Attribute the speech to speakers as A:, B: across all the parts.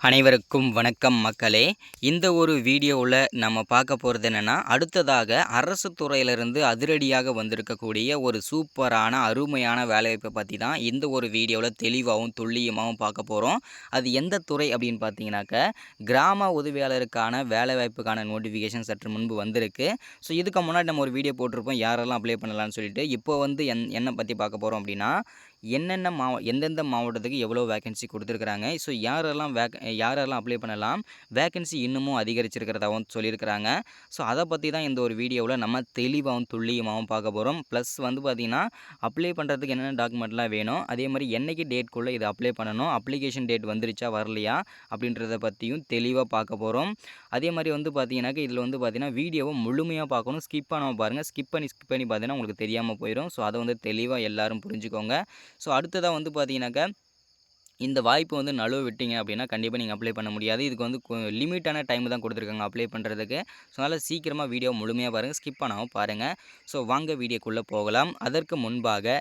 A: அனைவருக்கும் வணக்கம் மக்களே. இந்த ஒரு வீடியோவில் நம்ம பார்க்க போகிறது என்னென்னா, அடுத்ததாக அரசு துறையிலிருந்து அதிரடியாக வந்திருக்கக்கூடிய ஒரு சூப்பரான அருமையான வேலைவாய்ப்பை பற்றி தான் இந்த ஒரு வீடியோவில் தெளிவாகவும் துல்லியமாகவும் பார்க்க போகிறோம். அது எந்த துறை அப்படின்னு பார்த்தீங்கன்னாக்க, கிராம உதவியாளருக்கான வேலைவாய்ப்புக்கான நோட்டிஃபிகேஷன் சற்று முன்பு வந்திருக்கு. ஸோ இதுக்கு முன்னாடி நம்ம ஒரு வீடியோ போட்டிருப்போம், யாரெல்லாம் அப்ளை பண்ணலாம்னு சொல்லிட்டு. இப்போ வந்து என்ன பற்றி பார்க்க போகிறோம் அப்படின்னா, என்னென்ன எந்தெந்த மாவட்டத்துக்கு எவ்வளோ வேக்கன்சி கொடுத்துருக்குறாங்க, ஸோ யாரெல்லாம் அப்ளை பண்ணலாம், வேக்கன்சி இன்னமும் அதிகரிச்சிருக்கிறதாகவும் சொல்லியிருக்கிறாங்க. ஸோ அதை பற்றி தான் இந்த ஒரு வீடியோவில் நம்ம தெளிவாகவும் துல்லியமாகவும் பார்க்க போகிறோம். ப்ளஸ் வந்து பார்த்திங்கன்னா, அப்ளை பண்ணுறதுக்கு என்னென்ன டாக்குமெண்ட்லாம் வேணும், அதே மாதிரி என்றைக்கு டேட்குள்ளே இதை அப்ளை பண்ணணும், அப்ளிகேஷன் டேட் வந்துருச்சா வரலையா அப்படின்றத பற்றியும் தெளிவாக பார்க்க போகிறோம். அதே மாதிரி வந்து பார்த்தீங்கன்னாக்க, இதில் வந்து பார்த்தீங்கன்னா வீடியோவை முழுமையாக பார்க்கணும், ஸ்கிப் பண்ணாமல் பாருங்கள். ஸ்கிப் பண்ணி பார்த்தீங்கன்னா உங்களுக்கு தெரியாமல் போயிடும். ஸோ அதை வந்து தெளிவாக எல்லாரும் புரிஞ்சுக்கோங்க. ஸோ அடுத்ததாக வந்து பார்த்தீங்கன்னாக்கா, இந்த வாய்ப்பு வந்து நழுவ விட்டீங்க அப்படின்னா கண்டிப்பாக நீங்கள் அப்ளை பண்ண முடியாது. இதுக்கு வந்து லிமிட்டான டைம் தான் கொடுத்துருக்காங்க அப்ளை பண்ணுறதுக்கு. ஸோ அதனால் சீக்கிரமாக வீடியோ முழுமையாக பாருங்கள், ஸ்கிப் பண்ணாமல் பாருங்கள். ஸோ வாங்க வீடியோக்குள்ளே போகலாம். அதற்கு முன்பாக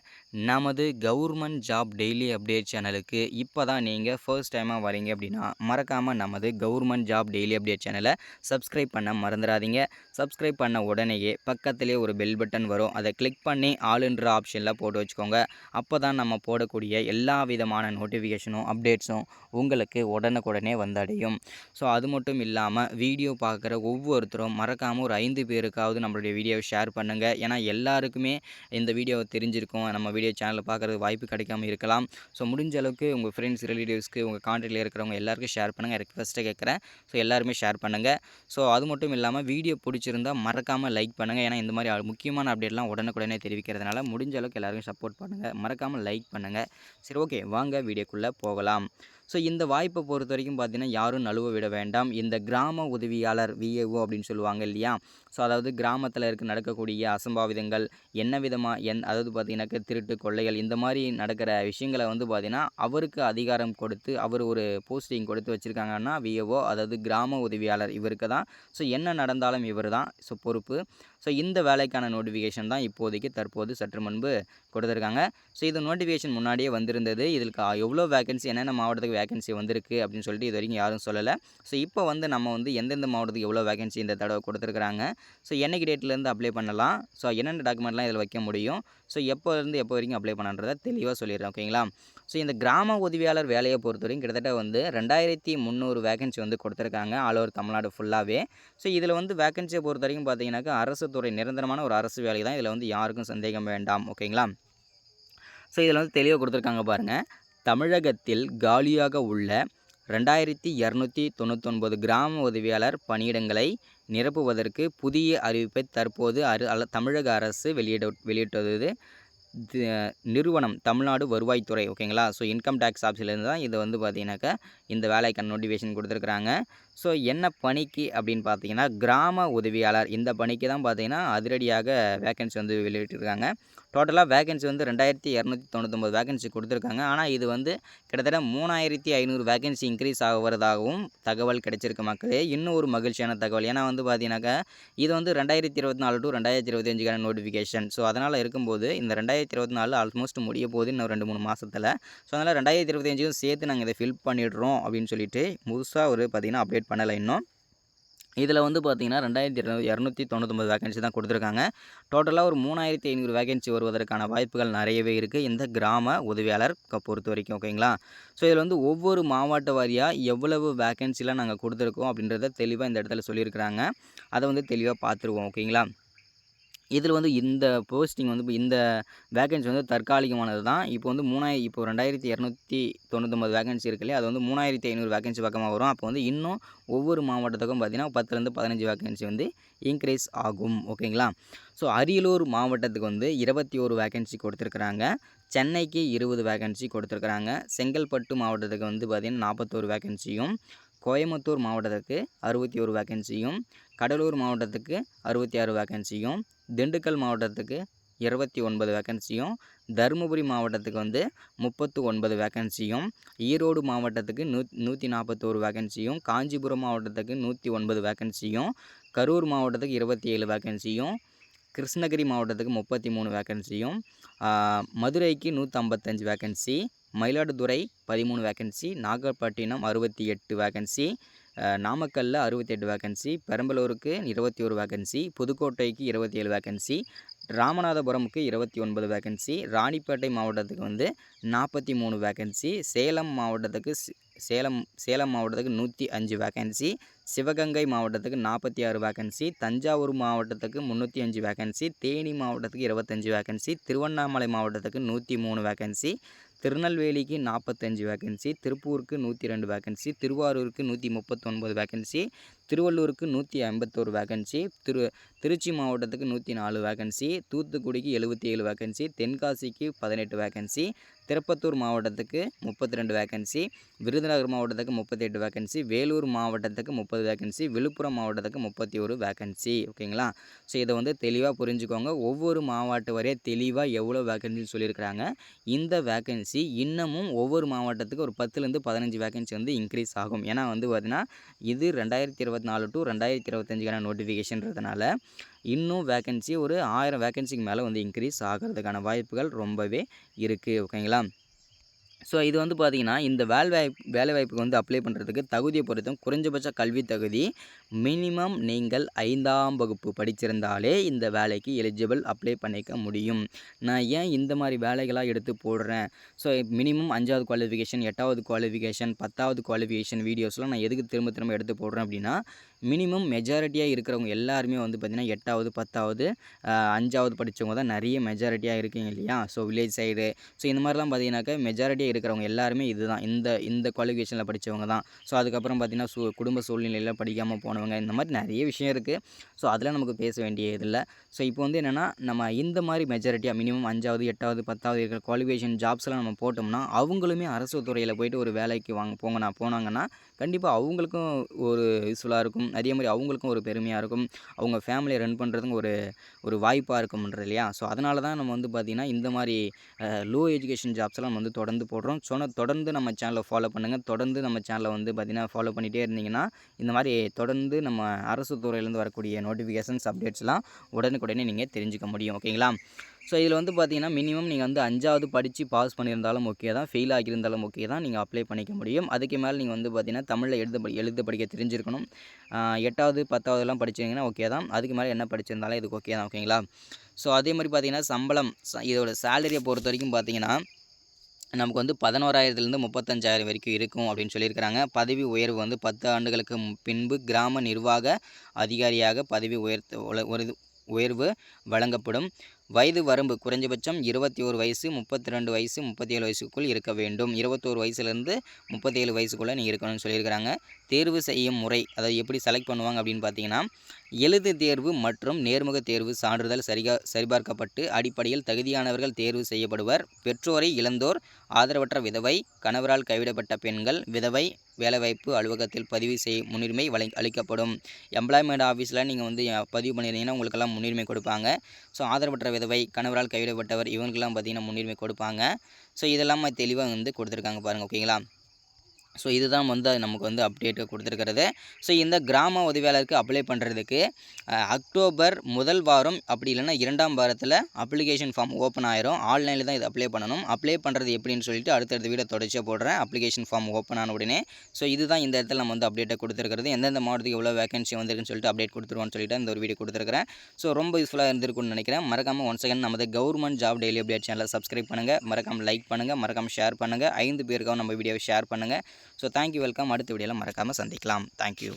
A: நமது கவர்மெண்ட் ஜாப் டெய்லி அப்டேட் சேனலுக்கு இப்போ தான் நீங்கள் ஃபர்ஸ்ட் டைமாக வரீங்க அப்படின்னா, மறக்காமல் நமது கவர்மெண்ட் ஜாப் டெய்லி அப்டேட் சேனலை சப்ஸ்கிரைப் பண்ண மறந்துடாதீங்க. சப்ஸ்கிரைப் பண்ண உடனேயே பக்கத்திலே ஒரு பெல் பட்டன் வரும், அதை கிளிக் பண்ணி ஆளுன்ற ஆப்ஷனில் போட்டு வச்சுக்கோங்க. அப்போ தான் நம்ம போடக்கூடிய எல்லா விதமான நோட்டிஃபிகேஷன் அப்டேட்ஸும் உங்களுக்கு உடனுக்குடனே வந்தடையும். ஸோ அது மட்டும் இல்லாமல் வீடியோ பார்க்குற ஒவ்வொருத்தரும் மறக்காமல் ஒரு 5 பேருக்காவது நம்மளுடைய வீடியோவை ஷேர் பண்ணுங்கள். ஏன்னா எல்லாருக்குமே இந்த வீடியோவை தெரிஞ்சிருக்கும், நம்ம வீடியோ சேனலில் பார்க்குறது வாய்ப்பு கிடைக்காம இருக்கலாம். ஸோ முடிஞ்ச அளவுக்கு உங்கள் ஃப்ரெண்ட்ஸ், ரிலேட்டிவ்ஸ்க்கு, உங்கள் கான்டாக்டில் இருக்கிறவங்க எல்லாருக்கும் ஷேர் பண்ணுங்கள். ரெக்வெஸ்ட்டாக கேட்குறேன். ஸோ எல்லாருமே ஷேர் பண்ணுங்கள். ஸோ அது மட்டும் இல்லாமல் வீடியோ பிடிச்சிருந்தால் மறக்காமல் லைக் பண்ணுங்கள். ஏன்னா இந்த மாதிரி முக்கியமான அப்டேட்லாம் உடனுக்குடனே தெரிவிக்கிறதுனால முடிஞ்ச அளவுக்கு எல்லாருக்கும் சப்போர்ட் பண்ணுங்கள். மறக்காமல் லைக் பண்ணுங்கள். சரி, ஓகே, வாங்க வீடியோக்குள்ளே போகலாம். ஸோ இந்த வாய்ப்பை பொறுத்த வரைக்கும் பார்த்தீங்கன்னா, யாரும் நழுவ விட வேண்டாம். இந்த கிராம உதவியாளர் விஏஓ அப்படின்னு சொல்லுவாங்க இல்லையா? ஸோ அதாவது கிராமத்தில் நடக்கக்கூடிய அசம்பாவிதங்கள் என்ன விதமாக அதாவது பார்த்தீங்கன்னாக்க திருட்டு, கொள்ளைகள் இந்த மாதிரி நடக்கிற விஷயங்களை வந்து பார்த்தீங்கன்னா, அவருக்கு அதிகாரம் கொடுத்து அவர் ஒரு போஸ்டிங் கொடுத்து வச்சுருக்காங்கன்னா விஏஓ, அதாவது கிராம உதவியாளர் இவருக்கு தான். ஸோ என்ன நடந்தாலும் இவர் தான் ஸோ பொறுப்பு. ஸோ இந்த வேலைக்கான நோட்டிஃபிகேஷன் தான் இப்போதைக்கு தற்போது சற்று முன்பு கொடுத்துருக்காங்க. ஸோ இது நோட்டிஃபிகேஷன் முன்னாடியே வந்திருந்தது. இதுக்கு எவ்வளோ வேக்கன்சி, என்னென்ன மாவட்டத்துக்கு வேக்கன்சி வந்திருக்கு அப்படின்னு சொல்லிட்டு இது வரைக்கும் யாரும் சொல்லலை. ஸோ இப்போ வந்து நம்ம வந்து எந்தெந்த மாவட்டத்துக்கு எவ்வளோ வேக்கன்சி இந்த தடவை கொடுத்துருக்குறாங்க, ஸோ என்னைக்கு டேட்லேருந்து அப்ளை பண்ணலாம், ஸோ என்னென்ன டாக்குமெண்ட்லாம் இதில் வைக்க முடியும், ஸோ எப்போலேருந்து எப்போ வரைக்கும் அப்ளை பண்ணன்றதை தெளிவாக சொல்லிடுறேன். ஓகேங்களா? ஸோ இந்த கிராம உதவியாளர் வேலையை பொறுத்தவரைக்கும் கிட்டத்தட்ட வந்து 2300 வேக்கன்சி வந்து கொடுத்துருக்காங்க ஆல் ஓவர் தமிழ்நாடு ஃபுல்லாகவே. ஸோ இதில் வந்து வேக்கன்சியை பொறுத்த வரைக்கும் பார்த்தீங்கன்னாக்கா, அரசு துறை நிரந்தரமான ஒரு அரசு வேலை தான். இதில் வந்து யாருக்கும் சந்தேகம் வேண்டாம். ஓகேங்களா? ஸோ இதில் வந்து தெளிவாக கொடுத்துருக்காங்க பாருங்கள். தமிழகத்தில் காலியாக உள்ள 2299 கிராம உதவியாளர் பணியிடங்களை நிரப்புவதற்கு புதிய அறிவிப்பை தற்போது தமிழக அரசு வெளியிட்டது. நிறுவனம் தமிழ்நாடு வருவாய்த்துறை. ஓகேங்களா? ஸோ இன்கம் டேக்ஸ் ஆஃபீஸ்லேருந்து தான் இதை வந்து பார்த்தீங்கன்னாக்கா இந்த வேலைக்கான நோட்டிஃபிகேஷன் கொடுத்துருக்குறாங்க. ஸோ என்ன பணிக்கு அப்படின்னு பார்த்தீங்கன்னா, கிராம உதவியாளர் இந்த பணிக்கு தான் பார்த்தீங்கன்னா அதிரடியாக வேக்கன்சி வந்து வெளியிட்டிருக்காங்க. டோட்டலாக வேக்கன்சி வந்து 2299 வேக்கன்சி கொடுத்துருக்காங்க. ஆனால் இது வந்து கிட்டத்தட்ட 3500 வேக்கன்சி இன்க்ரீஸ் ஆகுவதாகவும் தகவல் கிடைச்சிருக்கு மக்களே. இன்னும் ஒரு மகிழ்ச்சியான தகவல். ஏன்னா வந்து பார்த்தீங்கன்னாக்கா, இது வந்து 2024 டு 2025க்கான நோட்டிஃபிகேஷன். ஸோ அதனால் இருக்கும்போது இந்த 2024 ஆல்மோஸ்ட் முடிய போகுது இன்னும் 2-3 மாதத்தில். ஸோ அதனால் 2025க்கும் சேர்த்து நாங்கள் இதை ஃபில் பண்ணிடுறோம் அப்படின்னு சொல்லிட்டு புதுசாக ஒரு பார்த்தீங்கன்னா அப்டேட் பண்ணலை இன்னும். இதில் வந்து பார்த்தீங்கன்னா 2299 வேக்கன்சி தான் கொடுத்துருக்காங்க. டோட்டலாக ஒரு 3500 வேக்கன்சி வருவதற்கான வாய்ப்புகள் நிறையவே இருக்குது இந்த கிராம உதவியாளர் பொறுத்த வரைக்கும். ஓகேங்களா? ஸோ இதில் வந்து ஒவ்வொரு மாவட்ட வாரியாக எவ்வளவு வேக்கன்சிலாம் நாங்கள் கொடுத்துருக்கோம் அப்படின்றத தெளிவாக இந்த இடத்துல சொல்லியிருக்கிறாங்க. அதை வந்து தெளிவாக பார்த்துருவோம். ஓகேங்களா? இதில் வந்து இந்த போஸ்டிங் வந்து இந்த வேக்கன்சி வந்து தற்காலிகமானது தான். இப்போ வந்து இப்போ 2299 வேக்கன்சி இருக்கு இல்லையா, அது வந்து 3500 வேக்கன்சி பக்கமாக வரும். அப்போ வந்து இன்னும் ஒவ்வொரு மாவட்டத்துக்கும் பார்த்தீங்கன்னா 10லேருந்து 15 வேக்கன்சி வந்து இன்க்ரீஸ் ஆகும். ஓகேங்களா? ஸோ அரியலூர் மாவட்டத்துக்கு வந்து 21 வேக்கன்சி கொடுத்துருக்குறாங்க. சென்னைக்கு 20 வேக்கன்சி கொடுத்துருக்குறாங்க. செங்கல்பட்டு மாவட்டத்துக்கு வந்து பார்த்திங்கன்னா 41 வேக்கன்சியும், கோயம்புத்தூர் மாவட்டத்துக்கு 61 வேக்கன்சியும், கடலூர் மாவட்டத்துக்கு 66 வேக்கன்சியும், திண்டுக்கல் மாவட்டத்துக்கு 29 வேக்கன்சியும், தருமபுரி மாவட்டத்துக்கு வந்து 39 வேக்கன்சியும், ஈரோடு மாவட்டத்துக்கு 141 வேக்கன்சியும், காஞ்சிபுரம் மாவட்டத்துக்கு 109 வேக்கன்சியும், கரூர் மாவட்டத்துக்கு 27 வேக்கன்சியும், கிருஷ்ணகிரி மாவட்டத்துக்கு 33 வேக்கன்சியும், மதுரைக்கு 155 vacancy, Mayiladuthurai 13 vacancy, Nagapattinam 68 vacancy, நாமக்கல்ல 68 வேக்கன்சி, பெரம்பலூருக்கு 21 வேக்கன்சி, புதுக்கோட்டைக்கு 27 வேக்கன்சி, ராமநாதபுரமுக்கு 29 வேக்கன்சி, ராணிப்பேட்டை மாவட்டத்துக்கு வந்து 43 வேக்கன்சி, சேலம் மாவட்டத்துக்கு சேலம் மாவட்டத்துக்கு 105 வேக்கன்சி, சிவகங்கை மாவட்டத்துக்கு 46 வேக்கன்சி, தஞ்சாவூர் மாவட்டத்துக்கு 305 வேக்கன்சி, தேனி மாவட்டத்துக்கு 25 வேக்கன்சி, திருவண்ணாமலை மாவட்டத்துக்கு 103 வேக்கன்சி, திருநெல்வேலிக்கு 45 வேக்கன்சி, திருப்பூருக்கு 102 வேக்கன்சி, திருவாரூருக்கு 139 வேக்கன்சி, திருவள்ளூருக்கு 151 வேக்கன்சி, திருச்சி மாவட்டத்துக்கு 104 வேக்கன்சி, தூத்துக்குடிக்கு 77 வேக்கன்சி, தென்காசிக்கு 18 வேக்கன்சி, திருப்பத்தூர் மாவட்டத்துக்கு 32 வேக்கன்சி, விருதுநகர் மாவட்டத்துக்கு 38 வேக்கன்சி, வேலூர் மாவட்டத்துக்கு 30 வேக்கன்சி, விழுப்புரம் மாவட்டத்துக்கு 31 வேக்கன்சி. ஓகேங்களா? ஸோ இதை வந்து தெளிவாக புரிஞ்சுக்கோங்க. ஒவ்வொரு மாவட்ட வரையும் தெளிவாக எவ்வளோ வேக்கன்சின்னு சொல்லியிருக்கிறாங்க. இந்த வேக்கன்சி இன்னமும் ஒவ்வொரு மாவட்டத்துக்கு ஒரு 10லேருந்து 15 வேக்கன்சி வந்து இன்க்ரீஸ் ஆகும். ஏன்னா வந்து பார்த்தீங்கன்னா இது 2024 டு 2025க்கான நோட்டிஃபிகேஷன்றதுனால இன்னும் வேக்கன்சி ஒரு 1000 வேக்கன்சிக்கு மேலே வந்து இன்க்ரீஸ் ஆகிறதுக்கான வாய்ப்புகள் ரொம்பவே இருக்குது. ஓகேங்களா? ஸோ இது வந்து பார்த்திங்கன்னா இந்த வேலைவாய்ப்புக்கு வந்து அப்ளை பண்ணுறதுக்கு தகுதியை பொறுத்தும் குறைஞ்சபட்ச கல்வி தகுதி மினிமம் நீங்கள் 5ஆம் வகுப்பு படிச்சிருந்தாலே இந்த வேலைக்கு எலிஜிபிள் அப்ளை பண்ணிக்க முடியும். நான் ஏன் இந்த மாதிரி வேலைகளாக எடுத்து போடுறேன்? ஸோ மினிமம் 5வது குவாலிஃபிகேஷன், 8வது குவாலிஃபிகேஷன், 10வது குவாலிஃபிகேஷன் வீடியோஸ்லாம் நான் எதுக்கு திரும்ப எடுத்து போடுறேன் அப்படின்னா, மினிமம் மெஜாரிட்டியாக இருக்கிறவங்க எல்லாருமே வந்து பார்த்திங்கன்னா 8வது 10வது 5வது படித்தவங்க தான் நிறைய மெஜாரிட்டியாக இருக்கீங்க இல்லையா? ஸோ வில்லேஜ் சைடு ஸோ இந்த மாதிரிலாம் பார்த்தீங்கன்னாக்கா மெஜாரிட்டியாக இருக்கிறவங்க எல்லாருமே இதுதான் இந்த குவாலிஃபிகேஷனில் படித்தவங்க தான். ஸோ அதுக்கப்புறம் பார்த்திங்கன்னா குடும்ப சூழ்நிலையில் படிக்காமல் போனவங்க, இந்த மாதிரி நிறைய விஷயம் இருக்குது. ஸோ அதெல்லாம் நமக்கு பேச வேண்டிய இதில்லை. ஸோ இப்போ வந்து என்னென்னா நம்ம இந்த மாதிரி மெஜாரிட்டியாக மினிமம் 5வது 8வது 10வது இருக்கிற குவாலிஃபிகேஷன் ஜாப்ஸ்லாம் நம்ம போட்டோம்னா அவங்களுமே அரசு துறையில் போயிட்டு ஒரு வேலைக்கு போனாங்கன்னா கண்டிப்பாக அவங்களுக்கும் ஒரு யூஸ்ஃபுல்லாக இருக்கும். அதே மாதிரி அவங்களுக்கும் ஒரு பெருமையாக இருக்கும். அவங்க ஃபேமிலியை ரன் பண்ணுறதுக்கு ஒரு வாய்ப்பாக இருக்கும்ன்றது இல்லையா? ஸோ அதனால தான் நம்ம வந்து பார்த்திங்கன்னா இந்த மாதிரி லோ எஜுகேஷன் ஜாப்ஸ்லாம் நம்ம வந்து தொடர்ந்து போடுறோம். தொடர்ந்து நம்ம சேனலை ஃபாலோ பண்ணுங்கள். தொடர்ந்து நம்ம சேனலை வந்து பார்த்திங்கன்னா ஃபாலோ பண்ணிகிட்டே இருந்தீங்கன்னா இந்த மாதிரி தொடர்ந்து நம்ம அரசு துறையிலேருந்து வரக்கூடிய நோட்டிஃபிகேஷன்ஸ் அப்டேட்ஸ்லாம் உடனுக்குடனே நீங்கள் தெரிஞ்சுக்க முடியும். ஓகேங்களா? ஸோ இதில் வந்து பார்த்திங்கன்னா மினிமம் நீங்கள் வந்து 5வது படித்து பாஸ் பண்ணியிருந்தாலும் ஓகே தான், ஃபெயில் ஆகியிருந்தாலும் ஓகே தான், நீங்கள் அப்ளை பண்ணிக்க முடியும். அதுக்கு மேலே நீங்கள் வந்து பார்த்திங்கன்னா தமிழில் எழுத படிக்க தெரிஞ்சிருக்கணும். 8வது 10வதுலாம் படிச்சிங்கன்னா ஓகே தான். அதுக்கு மேலே என்ன படிச்சிருந்தாலும் இதுக்கு ஓகே தான். ஓகேங்களா? ஸோ அதே மாதிரி பார்த்திங்கன்னா சம்பளம் இதோட சேலரியை பொறுத்த வரைக்கும் பார்த்திங்கன்னா நமக்கு வந்து 11,000லேருந்து 35,000 வரைக்கும் இருக்கும் அப்படின்னு சொல்லியிருக்கிறாங்க. பதவி உயர்வு வந்து 10 ஆண்டுகளுக்கு பின்பு கிராம நிர்வாக அதிகாரியாக பதவி உயர்வு வழங்கப்படும். வயது வரம்பு குறைஞ்சபட்சம் 21 வயசு, 32 வயசு, 37 வயசுக்குள் இருக்க வேண்டும். 21 வயசுலேருந்து 37 வயசுக்குள்ளே நீங்கள் இருக்கணும்னு சொல்லியிருக்கிறாங்க. தேர்வு செய்யும் முறை, அதாவது எப்படி செலக்ட் பண்ணுவாங்க அப்படின்னு பார்த்தீங்கன்னா, எழுத்து தேர்வு மற்றும் நேர்முக தேர்வு சான்றிதழ் சரிபார்க்கப்பட்டு அடிப்படையில் தகுதியானவர்கள் தேர்வு செய்யப்படுவர். பெற்றோரை இழந்தோர், ஆதரவற்ற விதவை, கணவரால் கைவிடப்பட்ட பெண்கள், விதவை வேலைவாய்ப்பு அலுவலகத்தில் பதிவு முன்னுரிமை அளிக்கப்படும். எம்ப்ளாய்மெண்ட் ஆஃபீஸில் நீங்கள் வந்து பதிவு பண்ணியிருந்தீங்கன்னா உங்களுக்கெல்லாம் முன்னுரிமை கொடுப்பாங்க. ஸோ ஆதரவற்ற விதவை, கணவரால் கைவிடப்பட்டவர் இவங்களுக்கெல்லாம் பார்த்திங்கன்னா முன்னுரிமை கொடுப்பாங்க. ஸோ இதெல்லாம் தெளிவாக வந்து கொடுத்துருக்காங்க பாருங்கள். ஓகேங்களா? ஸோ இதுதான் வந்து நமக்கு வந்து அப்டேட்டு கொடுத்துருக்கிறது. ஸோ இந்த கிராம உதவியாளருக்கு அப்ளை பண்ணுறதுக்கு அக்டோபர் முதல் வாரம் அப்படி இல்லைன்னா 2ஆம் வாரத்தில் அப்ளிகேஷன் ஃபார்ம் ஓப்பன் ஆயிரும். ஆன்லைனில் தான் இது அப்ளை பண்ணணும். அப்ளை பண்ணுறது எப்படின்னு சொல்லிட்டு அடுத்தடுத்த வீடியோ தொடர்ச்சியாக போடுறேன். அப்ளிகேஷன் ஃபார்ம் ஓப்பன் ஆன உடனே ஸோ இதுதான் இந்த இடத்துல நம்ம வந்து அப்டேட்டை கொடுத்துருக்கிறது. எந்தெந்த மாவட்டத்துக்கு எவ்வளோ வேகன்சி வந்திருக்குன்னு சொல்லிட்டு அப்டேட் கொடுத்துருவோன்னு சொல்லிட்டு இந்த ஒரு வீடியோ கொடுத்துருக்கிறேன். ஸோ ரொம்ப யூஸ்ஃபுல்லாக இருந்திருக்குன்னு நினைக்கிறேன். மறக்காமல் ஒன்ஸ் அகேன் நமது கவர்மெண்ட் ஜாப் டெய்லி அப்டேட் சேனலை சப்ஸ்கிரைப் பண்ணுங்கள். மறக்காமல் லைக் பண்ணுங்கள். மறக்காமல் ஷேர் பண்ணுங்கள். 5 பேருக்காகவும் நம்ம வீடியோவை ஷேர் பண்ணுங்கள். So thank you, welcome. அடுத்த வீடியோவில் மறக்காமல் சந்திக்கலாம். தேங்க்யூ.